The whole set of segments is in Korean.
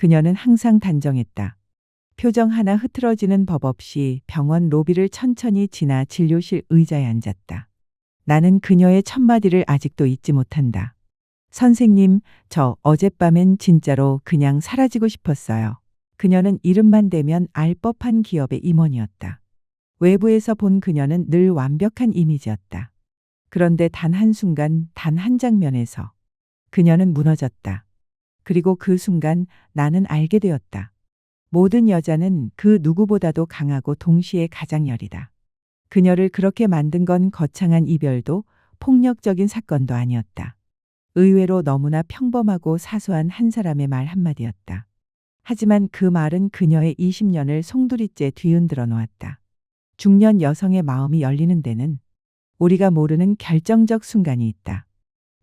그녀는 항상 단정했다. 표정 하나 흐트러지는 법 없이 병원 로비를 천천히 지나 진료실 의자에 앉았다. 나는 그녀의 첫마디를 아직도 잊지 못한다. 선생님, 저 어젯밤엔 진짜로 그냥 사라지고 싶었어요. 그녀는 이름만 대면 알 법한 기업의 임원이었다. 외부에서 본 그녀는 늘 완벽한 이미지였다. 그런데 단 한순간, 단 한 장면에서 그녀는 무너졌다. 그리고 그 순간 나는 알게 되었다. 모든 여자는 그 누구보다도 강하고 동시에 가장 여리다. 그녀를 그렇게 만든 건 거창한 이별도 폭력적인 사건도 아니었다. 의외로 너무나 평범하고 사소한 한 사람의 말 한마디였다. 하지만 그 말은 그녀의 20년을 송두리째 뒤흔들어 놓았다. 중년 여성의 마음이 열리는 데는 우리가 모르는 결정적 순간이 있다.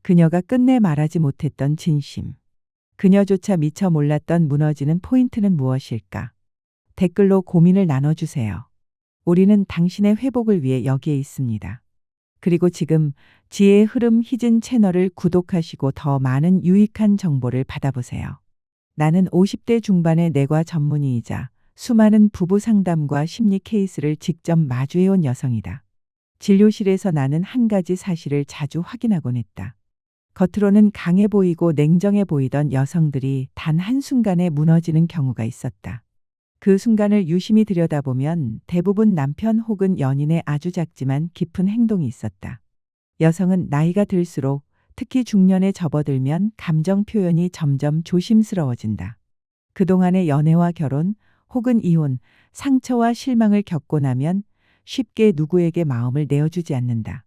그녀가 끝내 말하지 못했던 진심. 그녀조차 미처 몰랐던 무너지는 포인트는 무엇일까? 댓글로 고민을 나눠주세요. 우리는 당신의 회복을 위해 여기에 있습니다. 그리고 지금 지혜의 흐름 희진 채널을 구독하시고 더 많은 유익한 정보를 받아보세요. 나는 50대 중반의 내과 전문의이자 수많은 부부 상담과 심리 케이스를 직접 마주해온 여성이다. 진료실에서 나는 한 가지 사실을 자주 확인하곤 했다. 겉으로는 강해 보이고 냉정해 보이던 여성들이 단 한순간에 무너지는 경우가 있었다. 그 순간을 유심히 들여다보면 대부분 남편 혹은 연인의 아주 작지만 깊은 행동이 있었다. 여성은 나이가 들수록 특히 중년에 접어들면 감정 표현이 점점 조심스러워진다. 그동안의 연애와 결혼 혹은 이혼, 상처와 실망을 겪고 나면 쉽게 누구에게 마음을 내어주지 않는다.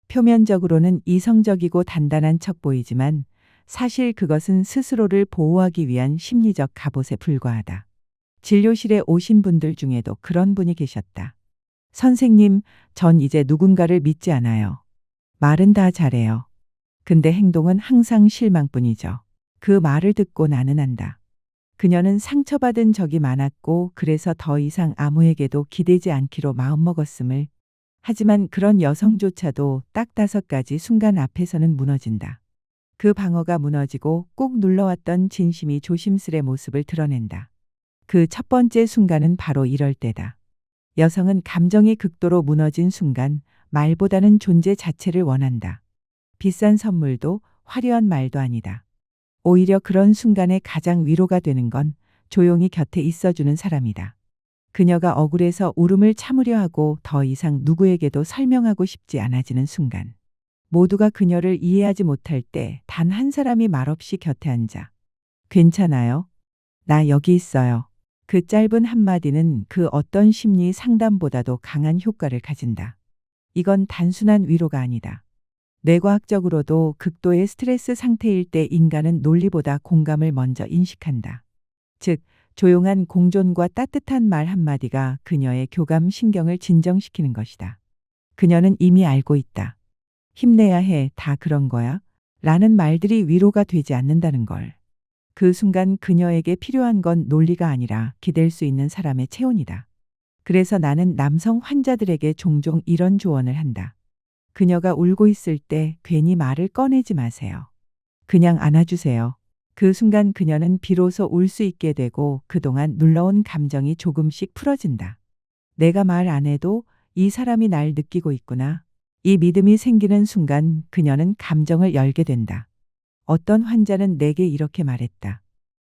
표면적으로는 이성적이고 단단한 척 보이지만 사실 그것은 스스로를 보호하기 위한 심리적 갑옷에 불과하다. 진료실에 오신 분들 중에도 그런 분이 계셨다. 선생님, 전 이제 누군가를 믿지 않아요. 말은 다 잘해요. 근데 행동은 항상 실망뿐이죠. 그 말을 듣고 나는 안다. 그녀는 상처받은 적이 많았고 그래서 더 이상 아무에게도 기대지 않기로 마음먹었음을. 하지만 그런 여성조차도 딱 5가지 순간 앞에서는 무너진다. 그 방어가 무너지고 꾹 눌러왔던 진심이 조심스레 모습을 드러낸다. 그 첫 번째 순간은 바로 이럴 때다. 여성은 감정이 극도로 무너진 순간 말보다는 존재 자체를 원한다. 비싼 선물도 화려한 말도 아니다. 오히려 그런 순간에 가장 위로가 되는 건 조용히 곁에 있어주는 사람이다. 그녀가 억울해서 울음을 참으려 하고 더 이상 누구에게도 설명하고 싶지 않아지는 순간. 모두가 그녀를 이해하지 못할 때 단 한 사람이 말없이 곁에 앉아. 괜찮아요? 나 여기 있어요. 그 짧은 한마디는 그 어떤 심리 상담보다도 강한 효과를 가진다. 이건 단순한 위로가 아니다. 뇌과학적으로도 극도의 스트레스 상태일 때 인간은 논리보다 공감을 먼저 인식한다. 즉, 조용한 공존과 따뜻한 말 한마디가 그녀의 교감 신경을 진정시키는 것이다. 그녀는 이미 알고 있다. 힘내야 해, 다 그런 거야? 라는 말들이 위로가 되지 않는다는 걸. 그 순간 그녀에게 필요한 건 논리가 아니라 기댈 수 있는 사람의 체온이다. 그래서 나는 남성 환자들에게 종종 이런 조언을 한다. 그녀가 울고 있을 때 괜히 말을 꺼내지 마세요. 그냥 안아주세요. 그 순간 그녀는 비로소 울 수 있게 되고 그동안 눌러온 감정이 조금씩 풀어진다. 내가 말 안 해도 이 사람이 날 느끼고 있구나. 이 믿음이 생기는 순간 그녀는 감정을 열게 된다. 어떤 환자는 내게 이렇게 말했다.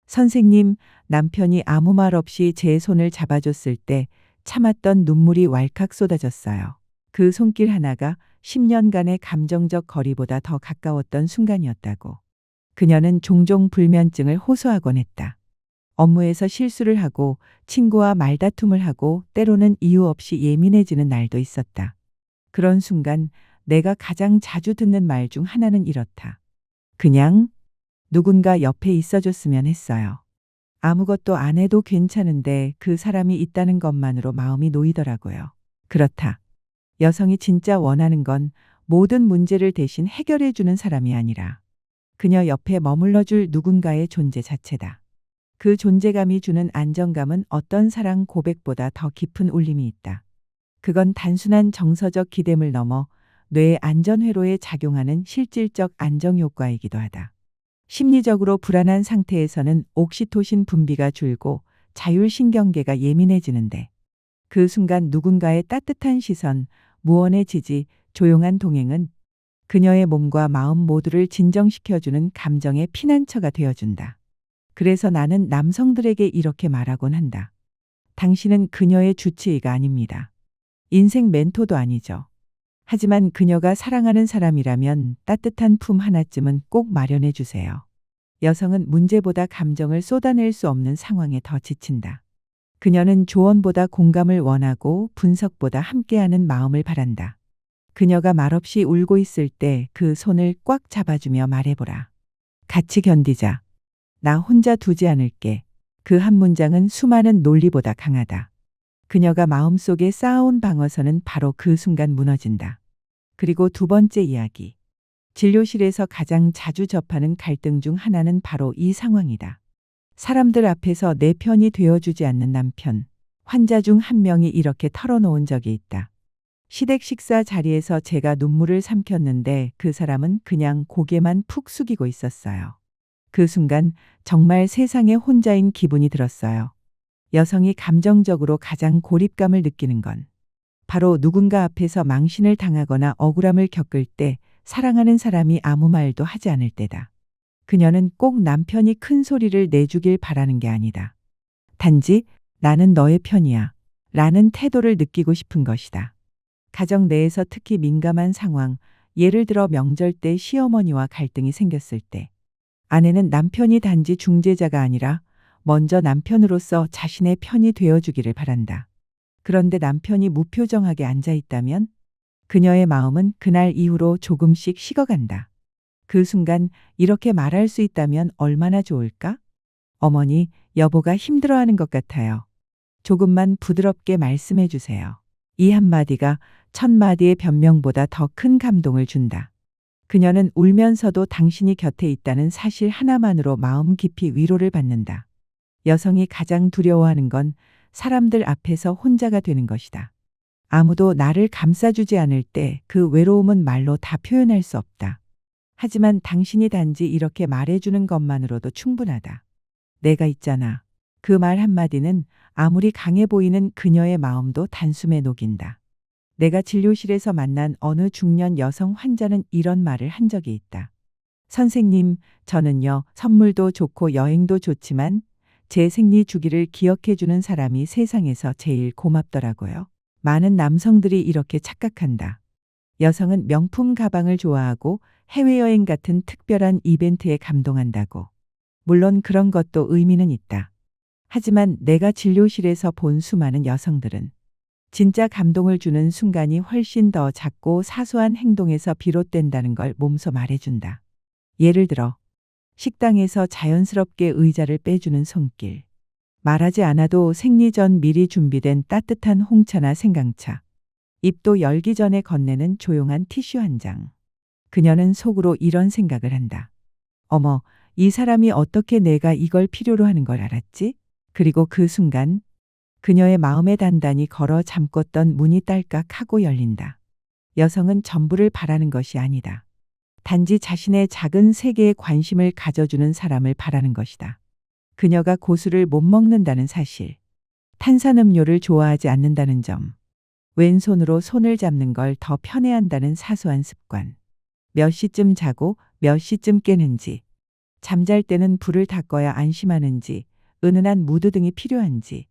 선생님, 남편이 아무 말 없이 제 손을 잡아줬을 때 참았던 눈물이 왈칵 쏟아졌어요. 그 손길 하나가 10년간의 감정적 거리보다 더 가까웠던 순간이었다고. 그녀는 종종 불면증을 호소하곤 했다. 업무에서 실수를 하고 친구와 말다툼을 하고 때로는 이유 없이 예민해지는 날도 있었다. 그런 순간 내가 가장 자주 듣는 말 중 하나는 이렇다. 그냥 누군가 옆에 있어줬으면 했어요. 아무것도 안 해도 괜찮은데 그 사람이 있다는 것만으로 마음이 놓이더라고요. 그렇다. 여성이 진짜 원하는 건 모든 문제를 대신 해결해주는 사람이 아니라 그녀 옆에 머물러줄 누군가의 존재 자체다. 그 존재감이 주는 안정감은 어떤 사랑 고백보다 더 깊은 울림이 있다. 그건 단순한 정서적 기댐을 넘어 뇌의 안전회로에 작용하는 실질적 안정효과이기도 하다. 심리적으로 불안한 상태에서는 옥시토신 분비가 줄고 자율신경계가 예민해지는데 그 순간 누군가의 따뜻한 시선, 무언의 지지, 조용한 동행은 그녀의 몸과 마음 모두를 진정시켜주는 감정의 피난처가 되어준다. 그래서 나는 남성들에게 이렇게 말하곤 한다. 당신은 그녀의 주치의가 아닙니다. 인생 멘토도 아니죠. 하지만 그녀가 사랑하는 사람이라면 따뜻한 품 하나쯤은 꼭 마련해 주세요. 여성은 문제보다 감정을 쏟아낼 수 없는 상황에 더 지친다. 그녀는 조언보다 공감을 원하고 분석보다 함께하는 마음을 바란다. 그녀가 말없이 울고 있을 때 그 손을 꽉 잡아주며 말해보라. 같이 견디자. 나 혼자 두지 않을게. 그 한 문장은 수많은 논리보다 강하다. 그녀가 마음속에 쌓아온 방어선은 바로 그 순간 무너진다. 그리고 두 번째 이야기. 진료실에서 가장 자주 접하는 갈등 중 하나는 바로 이 상황이다. 사람들 앞에서 내 편이 되어주지 않는 남편. 환자 중 한 명이 이렇게 털어놓은 적이 있다. 시댁 식사 자리에서 제가 눈물을 삼켰는데 그 사람은 그냥 고개만 푹 숙이고 있었어요. 그 순간 정말 세상에 혼자인 기분이 들었어요. 여성이 감정적으로 가장 고립감을 느끼는 건 바로 누군가 앞에서 망신을 당하거나 억울함을 겪을 때 사랑하는 사람이 아무 말도 하지 않을 때다. 그녀는 꼭 남편이 큰 소리를 내주길 바라는 게 아니다. 단지 나는 너의 편이야 라는 태도를 느끼고 싶은 것이다. 가정 내에서 특히 민감한 상황, 예를 들어 명절 때 시어머니와 갈등이 생겼을 때 아내는 남편이 단지 중재자가 아니라 먼저 남편으로서 자신의 편이 되어주기를 바란다. 그런데 남편이 무표정하게 앉아 있다면 그녀의 마음은 그날 이후로 조금씩 식어간다. 그 순간 이렇게 말할 수 있다면 얼마나 좋을까? 어머니, 여보가 힘들어하는 것 같아요. 조금만 부드럽게 말씀해 주세요. 이 한마디가 1000마디의 변명보다 더 큰 감동을 준다. 그녀는 울면서도 당신이 곁에 있다는 사실 하나만으로 마음 깊이 위로를 받는다. 여성이 가장 두려워하는 건 사람들 앞에서 혼자가 되는 것이다. 아무도 나를 감싸주지 않을 때 그 외로움은 말로 다 표현할 수 없다. 하지만 당신이 단지 이렇게 말해주는 것만으로도 충분하다. 내가 있잖아. 그 말 한마디는 아무리 강해 보이는 그녀의 마음도 단숨에 녹인다. 내가 진료실에서 만난 어느 중년 여성 환자는 이런 말을 한 적이 있다. 선생님, 저는요, 선물도 좋고 여행도 좋지만 제 생리 주기를 기억해 주는 사람이 세상에서 제일 고맙더라고요. 많은 남성들이 이렇게 착각한다. 여성은 명품 가방을 좋아하고 해외여행 같은 특별한 이벤트에 감동한다고. 물론 그런 것도 의미는 있다. 하지만 내가 진료실에서 본 수많은 여성들은 진짜 감동을 주는 순간이 훨씬 더 작고 사소한 행동에서 비롯된다는 걸 몸소 말해준다. 예를 들어 식당에서 자연스럽게 의자를 빼주는 손길. 말하지 않아도 생리 전 미리 준비된 따뜻한 홍차나 생강차. 입도 열기 전에 건네는 조용한 티슈 한 장. 그녀는 속으로 이런 생각을 한다. 어머, 이 사람이 어떻게 내가 이걸 필요로 하는 걸 알았지? 그리고 그 순간 그녀의 마음에 단단히 걸어 잠궜던 문이 딸깍 하고 열린다. 여성은 전부를 바라는 것이 아니다. 단지 자신의 작은 세계에 관심을 가져주는 사람을 바라는 것이다. 그녀가 고수를 못 먹는다는 사실, 탄산음료를 좋아하지 않는다는 점, 왼손으로 손을 잡는 걸 더 편해한다는 사소한 습관, 몇 시쯤 자고 몇 시쯤 깨는지, 잠잘 때는 불을 다 꺼야 안심하는지, 은은한 무드 등이 필요한지,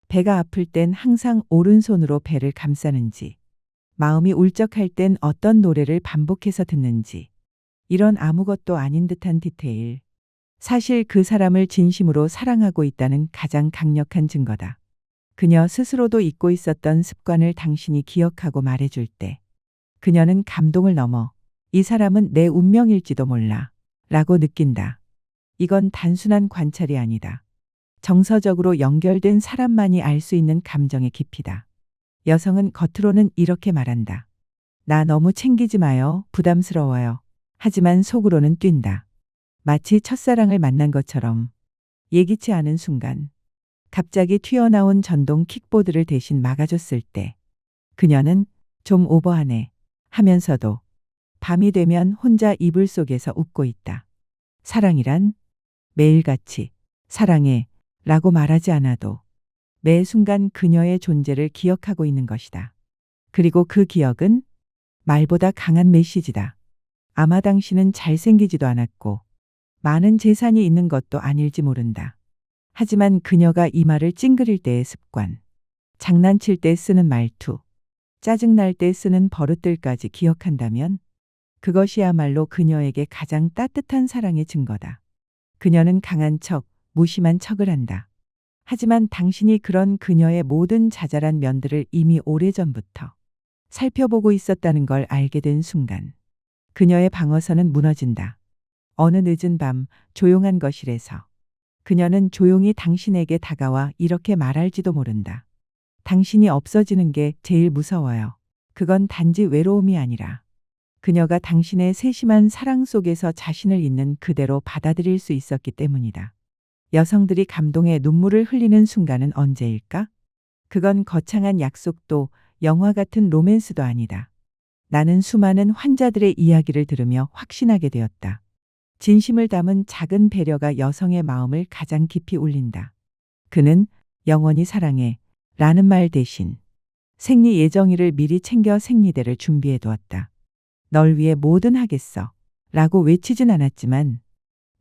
배가 아플 땐 항상 오른손으로 배를 감싸는지, 마음이 울적할 땐 어떤 노래를 반복해서 듣는지, 이런 아무것도 아닌 듯한 디테일. 사실 그 사람을 진심으로 사랑하고 있다는 가장 강력한 증거다. 그녀 스스로도 잊고 있었던 습관을 당신이 기억하고 말해줄 때, 그녀는 감동을 넘어 이 사람은 내 운명일지도 몰라 라고 느낀다. 이건 단순한 관찰이 아니다. 정서적으로 연결된 사람만이 알 수 있는 감정의 깊이다. 여성은 겉으로는 이렇게 말한다. 나 너무 챙기지 마요. 부담스러워요. 하지만 속으로는 뛴다. 마치 첫사랑을 만난 것처럼. 예기치 않은 순간, 갑자기 튀어나온 전동 킥보드를 대신 막아줬을 때 그녀는 좀 오버하네 하면서도 밤이 되면 혼자 이불 속에서 웃고 있다. 사랑이란 매일같이 사랑해 라고 말하지 않아도 매 순간 그녀의 존재를 기억하고 있는 것이다. 그리고 그 기억은 말보다 강한 메시지다. 아마 당신은 잘생기지도 않았고 많은 재산이 있는 것도 아닐지 모른다. 하지만 그녀가 이 말을 찡그릴 때의 습관, 장난칠 때 쓰는 말투, 짜증날 때 쓰는 버릇들까지 기억한다면 그것이야말로 그녀에게 가장 따뜻한 사랑의 증거다. 그녀는 강한 척, 무심한 척을 한다. 하지만 당신이 그런 그녀의 모든 자잘한 면들을 이미 오래전부터 살펴보고 있었다는 걸 알게 된 순간 그녀의 방어선은 무너진다. 어느 늦은 밤 조용한 거실에서 그녀는 조용히 당신에게 다가와 이렇게 말할지도 모른다. 당신이 없어지는 게 제일 무서워요. 그건 단지 외로움이 아니라 그녀가 당신의 세심한 사랑 속에서 자신을 있는 그대로 받아들일 수 있었기 때문이다. 여성들이 감동에 눈물을 흘리는 순간은 언제일까? 그건 거창한 약속도 영화 같은 로맨스도 아니다. 나는 수많은 환자들의 이야기를 들으며 확신하게 되었다. 진심을 담은 작은 배려가 여성의 마음을 가장 깊이 울린다. 그는 영원히 사랑해 라는 말 대신 생리 예정일을 미리 챙겨 생리대를 준비해 두었다. 널 위해 뭐든 하겠어 라고 외치진 않았지만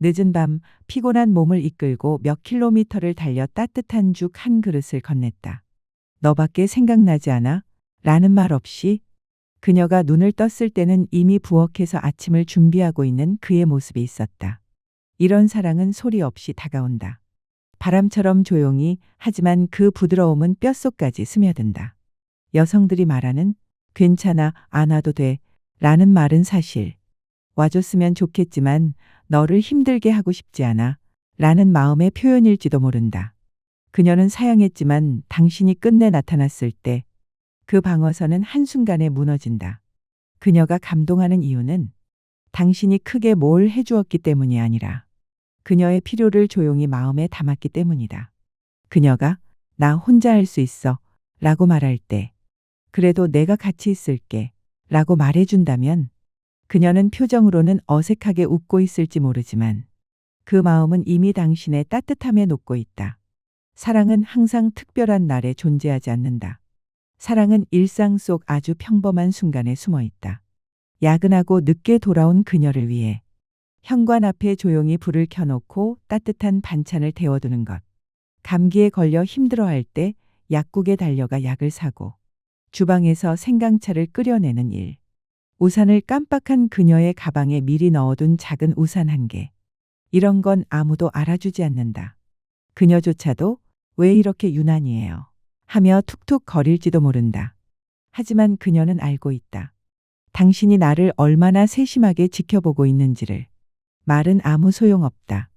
늦은 밤 피곤한 몸을 이끌고 몇 킬로미터를 달려 따뜻한 죽 한 그릇을 건넸다. 너밖에 생각나지 않아? 라는 말 없이 그녀가 눈을 떴을 때는 이미 부엌에서 아침을 준비하고 있는 그의 모습이 있었다. 이런 사랑은 소리 없이 다가온다. 바람처럼 조용히, 하지만 그 부드러움은 뼛속까지 스며든다. 여성들이 말하는 괜찮아, 안 와도 돼 라는 말은 사실 와줬으면 좋겠지만 너를 힘들게 하고 싶지 않아 라는 마음의 표현일지도 모른다. 그녀는 사양했지만 당신이 끝내 나타났을 때 그 방어선은 한순간에 무너진다. 그녀가 감동하는 이유는 당신이 크게 뭘 해주었기 때문이 아니라 그녀의 필요를 조용히 마음에 담았기 때문이다. 그녀가 나 혼자 할 수 있어 라고 말할 때 그래도 내가 같이 있을게 라고 말해준다면 그녀는 표정으로는 어색하게 웃고 있을지 모르지만 그 마음은 이미 당신의 따뜻함에 녹고 있다. 사랑은 항상 특별한 날에 존재하지 않는다. 사랑은 일상 속 아주 평범한 순간에 숨어 있다. 야근하고 늦게 돌아온 그녀를 위해 현관 앞에 조용히 불을 켜놓고 따뜻한 반찬을 데워두는 것. 감기에 걸려 힘들어할 때 약국에 달려가 약을 사고 주방에서 생강차를 끓여내는 일. 우산을 깜빡한 그녀의 가방에 미리 넣어둔 작은 우산 한 개. 이런 건 아무도 알아주지 않는다. 그녀조차도 왜 이렇게 유난히해요 하며 툭툭 거릴지도 모른다. 하지만 그녀는 알고 있다. 당신이 나를 얼마나 세심하게 지켜보고 있는지를. 말은 아무 소용없다.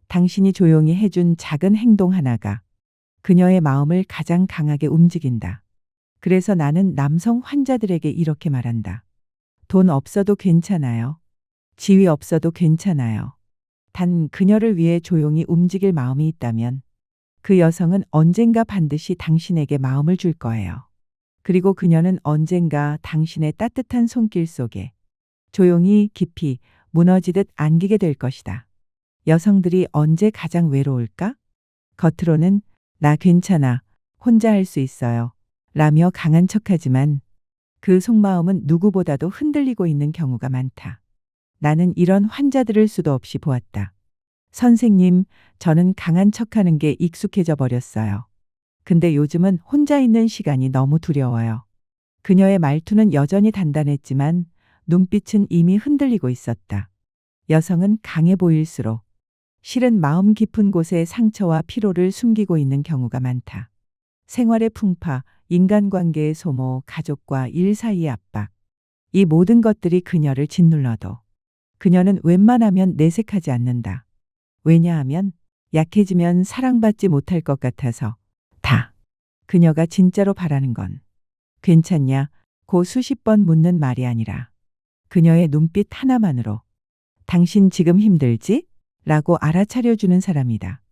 당신이 조용히 해준 작은 행동 하나가 그녀의 마음을 가장 강하게 움직인다. 그래서 나는 남성 환자들에게 이렇게 말한다. 돈 없어도 괜찮아요. 지위 없어도 괜찮아요. 단 그녀를 위해 조용히 움직일 마음이 있다면 그 여성은 언젠가 반드시 당신에게 마음을 줄 거예요. 그리고 그녀는 언젠가 당신의 따뜻한 손길 속에 조용히 깊이 무너지듯 안기게 될 것이다. 여성들이 언제 가장 외로울까? 겉으로는 나 괜찮아, 혼자 할 수 있어요 라며 강한 척하지만 그 속마음은 누구보다도 흔들리고 있는 경우가 많다. 나는 이런 환자들을 수도 없이 보았다. 선생님, 저는 강한 척하는 게 익숙해져 버렸어요. 근데 요즘은 혼자 있는 시간이 너무 두려워요. 그녀의 말투는 여전히 단단했지만 눈빛은 이미 흔들리고 있었다. 여성은 강해 보일수록 실은 마음 깊은 곳에 상처와 피로를 숨기고 있는 경우가 많다. 생활의 풍파, 인간관계의 소모, 가족과 일 사이의 압박. 이 모든 것들이 그녀를 짓눌러도 그녀는 웬만하면 내색하지 않는다. 왜냐하면 약해지면 사랑받지 못할 것 같아서 다. 그녀가 진짜로 바라는 건 괜찮냐? 고 수십 번 묻는 말이 아니라 그녀의 눈빛 하나만으로 당신 지금 힘들지? 라고 알아차려주는 사람이다.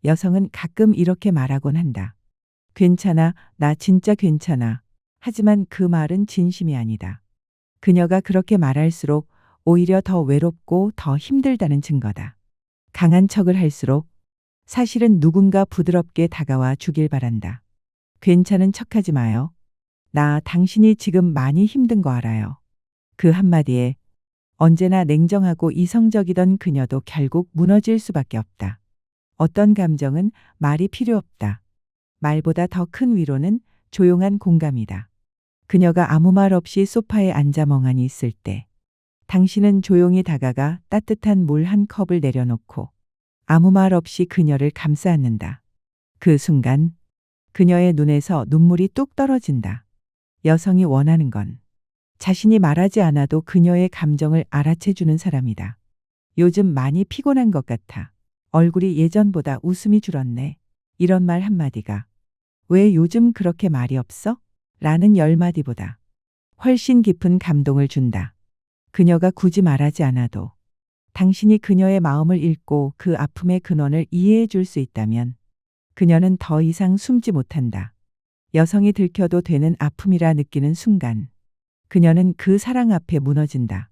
여성은 가끔 이렇게 말하곤 한다. 괜찮아, 나 진짜 괜찮아. 하지만 그 말은 진심이 아니다. 그녀가 그렇게 말할수록 오히려 더 외롭고 더 힘들다는 증거다. 강한 척을 할수록 사실은 누군가 부드럽게 다가와 주길 바란다. 괜찮은 척하지 마요. 나 당신이 지금 많이 힘든 거 알아요. 그 한마디에 언제나 냉정하고 이성적이던 그녀도 결국 무너질 수밖에 없다. 어떤 감정은 말이 필요 없다. 말보다 더 큰 위로는 조용한 공감이다. 그녀가 아무 말 없이 소파에 앉아 멍하니 있을 때 당신은 조용히 다가가 따뜻한 물 한 컵을 내려놓고 아무 말 없이 그녀를 감싸 안는다. 그 순간 그녀의 눈에서 눈물이 뚝 떨어진다. 여성이 원하는 건 자신이 말하지 않아도 그녀의 감정을 알아채주는 사람이다. 요즘 많이 피곤한 것 같아. 얼굴이 예전보다 웃음이 줄었네. 이런 말 한마디가 왜 요즘 그렇게 말이 없어? 라는 10마디보다 훨씬 깊은 감동을 준다. 그녀가 굳이 말하지 않아도 당신이 그녀의 마음을 읽고 그 아픔의 근원을 이해해 줄 수 있다면 그녀는 더 이상 숨지 못한다. 여성이 들켜도 되는 아픔이라 느끼는 순간 그녀는 그 사랑 앞에 무너진다.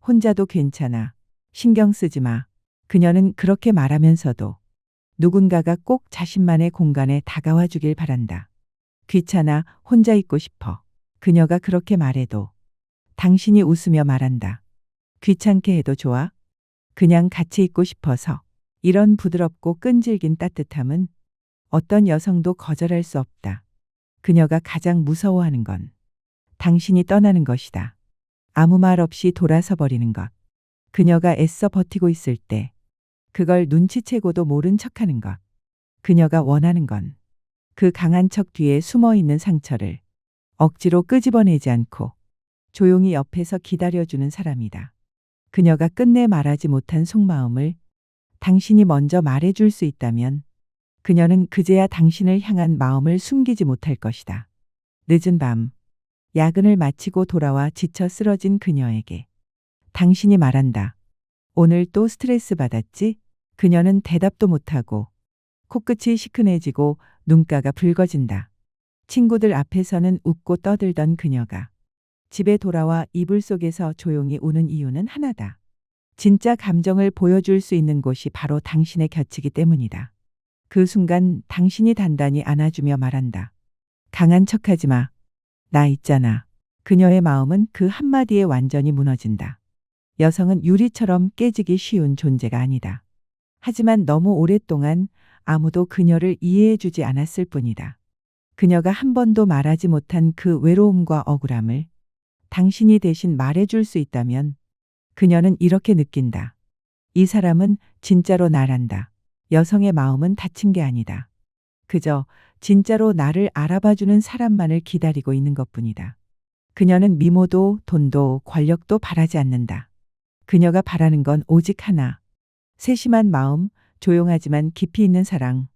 혼자도 괜찮아. 신경 쓰지 마. 그녀는 그렇게 말하면서도 누군가가 꼭 자신만의 공간에 다가와 주길 바란다. 귀찮아. 혼자 있고 싶어. 그녀가 그렇게 말해도 당신이 웃으며 말한다. 귀찮게 해도 좋아. 그냥 같이 있고 싶어서. 이런 부드럽고 끈질긴 따뜻함은 어떤 여성도 거절할 수 없다. 그녀가 가장 무서워하는 건 당신이 떠나는 것이다. 아무 말 없이 돌아서 버리는 것. 그녀가 애써 버티고 있을 때 그걸 눈치채고도 모른 척하는 것. 그녀가 원하는 건 그 강한 척 뒤에 숨어 있는 상처를 억지로 끄집어내지 않고 조용히 옆에서 기다려주는 사람이다. 그녀가 끝내 말하지 못한 속마음을 당신이 먼저 말해줄 수 있다면 그녀는 그제야 당신을 향한 마음을 숨기지 못할 것이다. 늦은 밤, 야근을 마치고 돌아와 지쳐 쓰러진 그녀에게 당신이 말한다. 오늘 또 스트레스 받았지? 그녀는 대답도 못하고 코끝이 시큰해지고 눈가가 붉어진다. 친구들 앞에서는 웃고 떠들던 그녀가 집에 돌아와 이불 속에서 조용히 우는 이유는 하나다. 진짜 감정을 보여줄 수 있는 곳이 바로 당신의 곁이기 때문이다. 그 순간 당신이 단단히 안아주며 말한다. 강한 척하지 마. 나 있잖아. 그녀의 마음은 그 한마디에 완전히 무너진다. 여성은 유리처럼 깨지기 쉬운 존재가 아니다. 하지만 너무 오랫동안 아무도 그녀를 이해해주지 않았을 뿐이다. 그녀가 한 번도 말하지 못한 그 외로움과 억울함을 당신이 대신 말해줄 수 있다면 그녀는 이렇게 느낀다. 이 사람은 진짜로 날 안다. 여성의 마음은 다친 게 아니다. 그저 진짜로 나를 알아봐주는 사람만을 기다리고 있는 것뿐이다. 그녀는 미모도 돈도 권력도 바라지 않는다. 그녀가 바라는 건 오직 하나. 세심한 마음, 조용하지만 깊이 있는 사랑,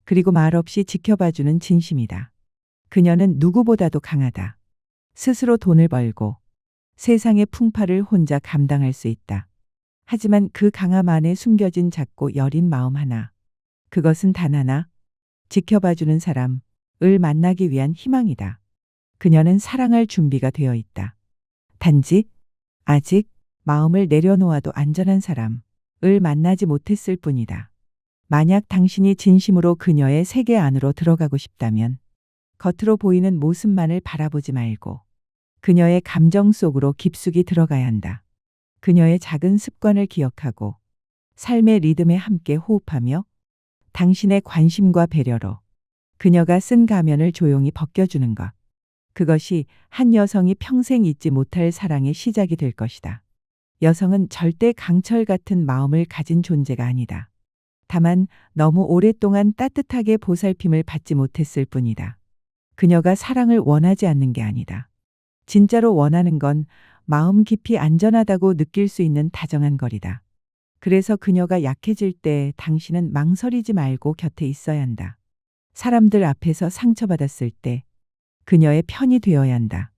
그리고 말없이 지켜봐주는 진심이다. 그녀는 누구보다도 강하다. 스스로 돈을 벌고 세상의 풍파를 혼자 감당할 수 있다. 하지만 그 강함 안에 숨겨진 작고 여린 마음 하나. 그것은 단 하나. 지켜봐주는 사람을 만나기 위한 희망이다. 그녀는 사랑할 준비가 되어 있다. 단지 아직 마음을 내려놓아도 안전한 사람을 만나지 못했을 뿐이다. 만약 당신이 진심으로 그녀의 세계 안으로 들어가고 싶다면 겉으로 보이는 모습만을 바라보지 말고 그녀의 감정 속으로 깊숙이 들어가야 한다. 그녀의 작은 습관을 기억하고 삶의 리듬에 함께 호흡하며 당신의 관심과 배려로 그녀가 쓴 가면을 조용히 벗겨주는 것. 그것이 한 여성이 평생 잊지 못할 사랑의 시작이 될 것이다. 여성은 절대 강철 같은 마음을 가진 존재가 아니다. 다만 너무 오랫동안 따뜻하게 보살핌을 받지 못했을 뿐이다. 그녀가 사랑을 원하지 않는 게 아니다. 진짜로 원하는 건 마음 깊이 안전하다고 느낄 수 있는 다정한 거리다. 그래서 그녀가 약해질 때 당신은 망설이지 말고 곁에 있어야 한다. 사람들 앞에서 상처받았을 때 그녀의 편이 되어야 한다.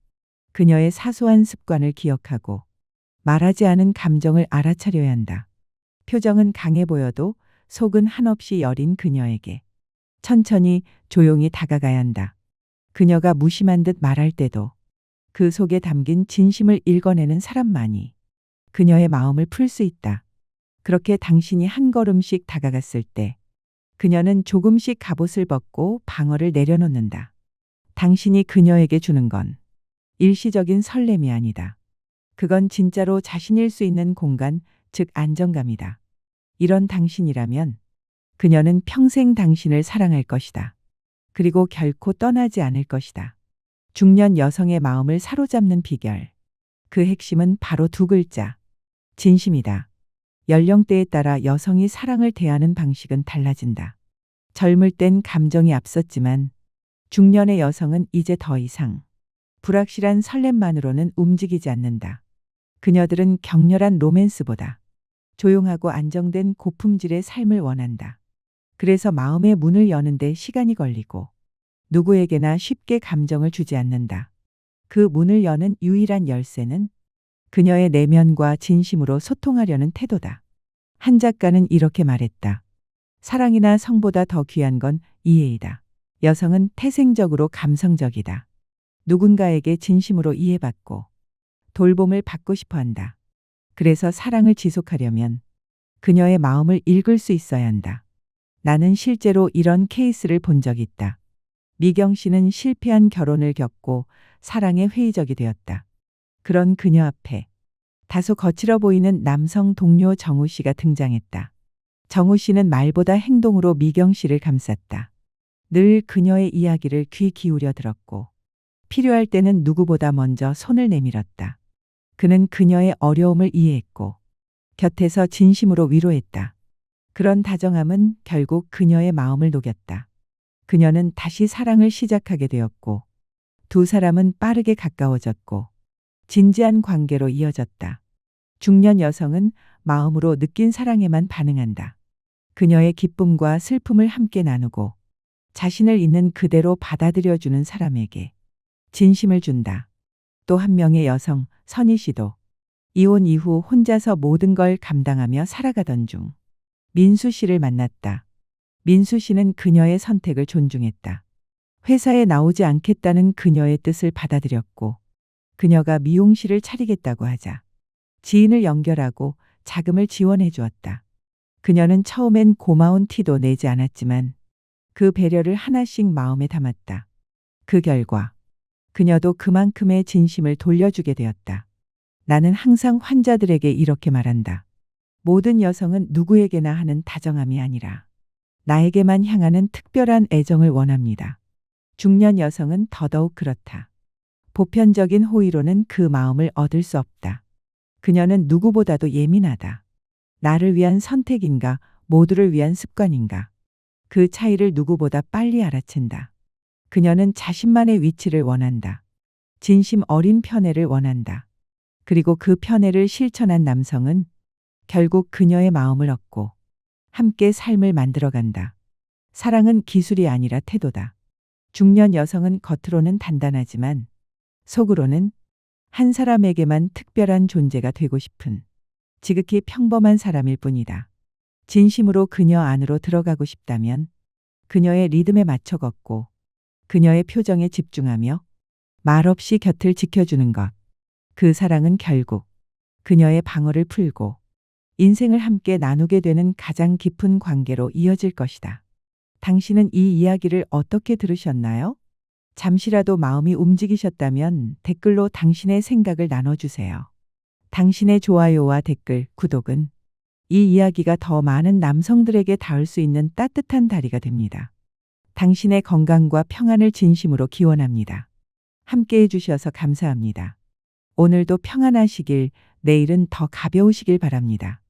그녀의 사소한 습관을 기억하고 말하지 않은 감정을 알아차려야 한다. 표정은 강해 보여도 속은 한없이 여린 그녀에게 천천히 조용히 다가가야 한다. 그녀가 무심한 듯 말할 때도 그 속에 담긴 진심을 읽어내는 사람만이 그녀의 마음을 풀 수 있다. 그렇게 당신이 한 걸음씩 다가갔을 때 그녀는 조금씩 갑옷을 벗고 방어를 내려놓는다. 당신이 그녀에게 주는 건 일시적인 설렘이 아니다. 그건 진짜로 자신일 수 있는 공간, 즉 안정감이다. 이런 당신이라면 그녀는 평생 당신을 사랑할 것이다. 그리고 결코 떠나지 않을 것이다. 중년 여성의 마음을 사로잡는 비결. 그 핵심은 바로 두 글자. 진심이다. 연령대에 따라 여성이 사랑을 대하는 방식은 달라진다. 젊을 땐 감정이 앞섰지만 중년의 여성은 이제 더 이상 불확실한 설렘만으로는 움직이지 않는다. 그녀들은 격렬한 로맨스보다 조용하고 안정된 고품질의 삶을 원한다. 그래서 마음의 문을 여는데 시간이 걸리고 누구에게나 쉽게 감정을 주지 않는다. 그 문을 여는 유일한 열쇠는 그녀의 내면과 진심으로 소통하려는 태도다. 한 작가는 이렇게 말했다. 사랑이나 성보다 더 귀한 건 이해이다. 여성은 태생적으로 감성적이다. 누군가에게 진심으로 이해받고 돌봄을 받고 싶어 한다. 그래서 사랑을 지속하려면 그녀의 마음을 읽을 수 있어야 한다. 나는 실제로 이런 케이스를 본 적이 있다. 미경 씨는 실패한 결혼을 겪고 사랑에 회의적이 되었다. 그런 그녀 앞에 다소 거칠어 보이는 남성 동료 정우 씨가 등장했다. 정우 씨는 말보다 행동으로 미경 씨를 감쌌다. 늘 그녀의 이야기를 귀 기울여 들었고 필요할 때는 누구보다 먼저 손을 내밀었다. 그는 그녀의 어려움을 이해했고 곁에서 진심으로 위로했다. 그런 다정함은 결국 그녀의 마음을 녹였다. 그녀는 다시 사랑을 시작하게 되었고 두 사람은 빠르게 가까워졌고 진지한 관계로 이어졌다. 중년 여성은 마음으로 느낀 사랑에만 반응한다. 그녀의 기쁨과 슬픔을 함께 나누고 자신을 있는 그대로 받아들여주는 사람에게 진심을 준다. 또 한 명의 여성, 선희 씨도 이혼 이후 혼자서 모든 걸 감당하며 살아가던 중 민수 씨를 만났다. 민수 씨는 그녀의 선택을 존중했다. 회사에 나오지 않겠다는 그녀의 뜻을 받아들였고 그녀가 미용실을 차리겠다고 하자 지인을 연결하고 자금을 지원해 주었다. 그녀는 처음엔 고마운 티도 내지 않았지만 그 배려를 하나씩 마음에 담았다. 그 결과 그녀도 그만큼의 진심을 돌려주게 되었다. 나는 항상 환자들에게 이렇게 말한다. 모든 여성은 누구에게나 하는 다정함이 아니라 나에게만 향하는 특별한 애정을 원합니다. 중년 여성은 더더욱 그렇다. 보편적인 호의로는 그 마음을 얻을 수 없다. 그녀는 누구보다도 예민하다. 나를 위한 선택인가, 모두를 위한 습관인가. 그 차이를 누구보다 빨리 알아챈다. 그녀는 자신만의 위치를 원한다. 진심 어린 편애를 원한다. 그리고 그 편애를 실천한 남성은 결국 그녀의 마음을 얻고 함께 삶을 만들어간다. 사랑은 기술이 아니라 태도다. 중년 여성은 겉으로는 단단하지만 속으로는 한 사람에게만 특별한 존재가 되고 싶은 지극히 평범한 사람일 뿐이다. 진심으로 그녀 안으로 들어가고 싶다면 그녀의 리듬에 맞춰 걷고 그녀의 표정에 집중하며 말없이 곁을 지켜주는 것. 그 사랑은 결국 그녀의 방어를 풀고 인생을 함께 나누게 되는 가장 깊은 관계로 이어질 것이다. 당신은 이 이야기를 어떻게 들으셨나요? 잠시라도 마음이 움직이셨다면 댓글로 당신의 생각을 나눠주세요. 당신의 좋아요와 댓글, 구독은 이 이야기가 더 많은 남성들에게 닿을 수 있는 따뜻한 다리가 됩니다. 당신의 건강과 평안을 진심으로 기원합니다. 함께 해주셔서 감사합니다. 오늘도 평안하시길, 내일은 더 가벼우시길 바랍니다.